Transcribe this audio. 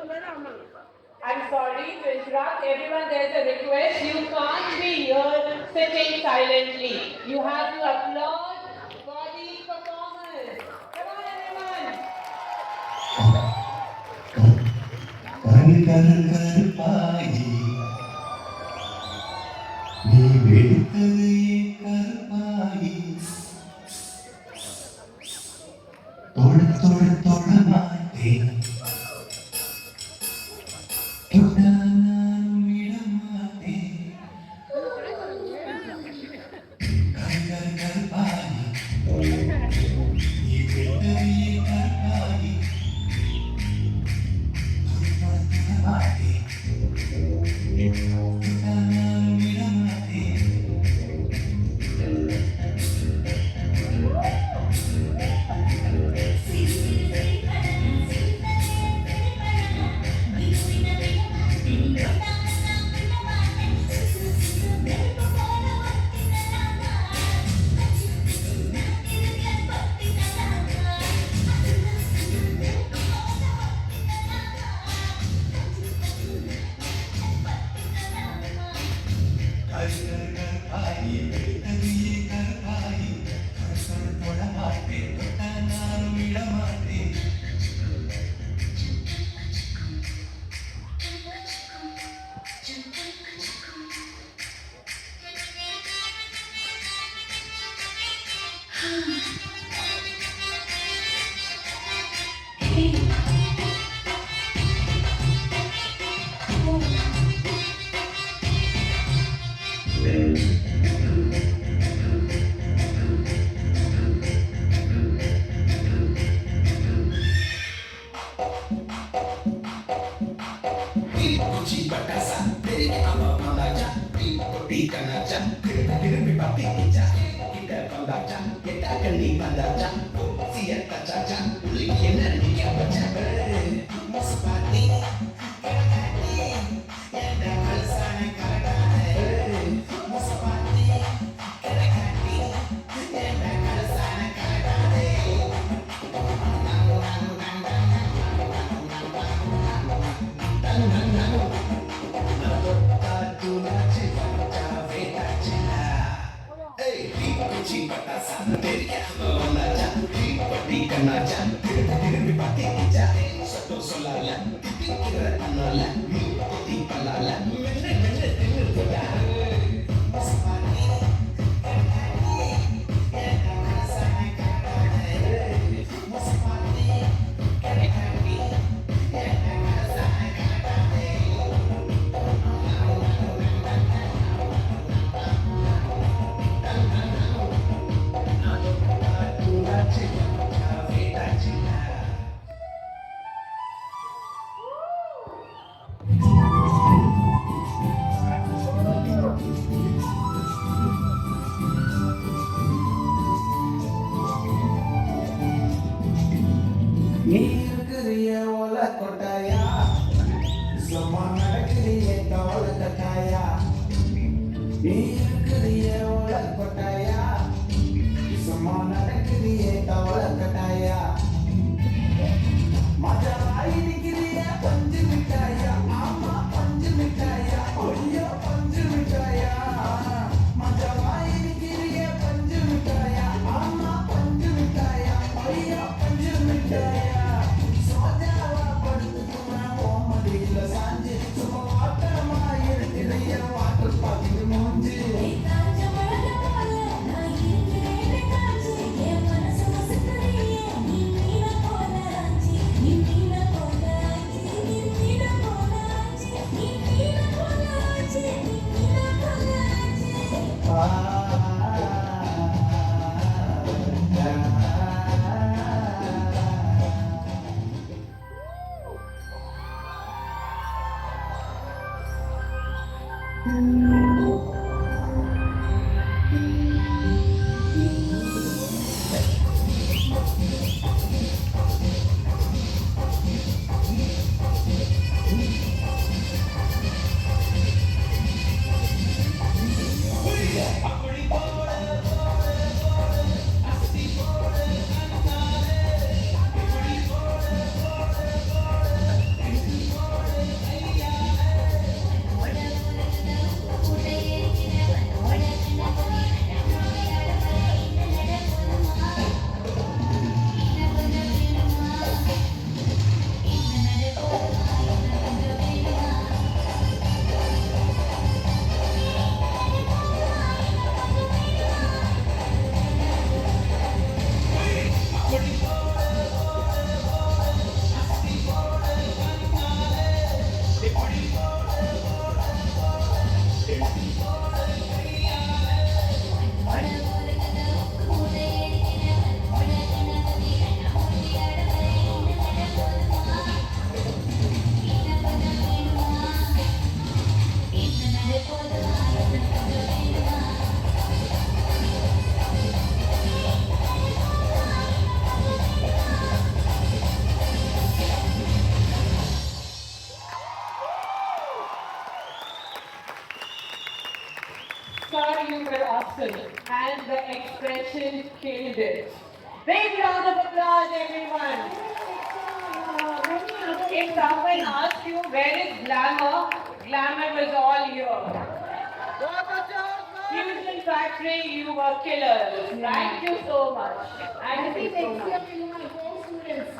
I'm sorry to interrupt. Everyone, there's a request. You can't be here sitting silently. You have to applaud for the performance. Come on, everyone. Karuppayi நீ வெடித்தது கருப்பாயி தொட தொட தொட மாட்டேன் தொட்டாலும் விட மாட்டேன் கருப்பாயி நீ வெடித்தது கருப்பாயி நீ இருக்கிறிய ஓல கொட்டாயா சும்மா நடக்கிறிய தோல கட்டாயா நீ இருக்கிறிய ஓல கொட்டாயா சும்மா நடக்கிறிய தோல கட்டாயா மஜாவாய் நிக்கிறிய பஞ்சு மிட்டாயா ஆமா பஞ்சு மிட்டாயா ஐயோ பஞ்சு மிட்டாயா மஜாவாய் நிக்கிறிய பஞ்சு மிட்டாயா ஆமா பஞ்சு மிட்டாயா ஐயோ பஞ்சு மிட்டாயா வாட்டர் பாக்கெட் மூஞ்சி Sir, you were awesome. And the expression killed it. Big round of applause, everyone. If someone asked you where is glamour, glamour was all here. Fusion Factory, you were killers. Thank you so much. I Thank you think so next much. year we will have more students.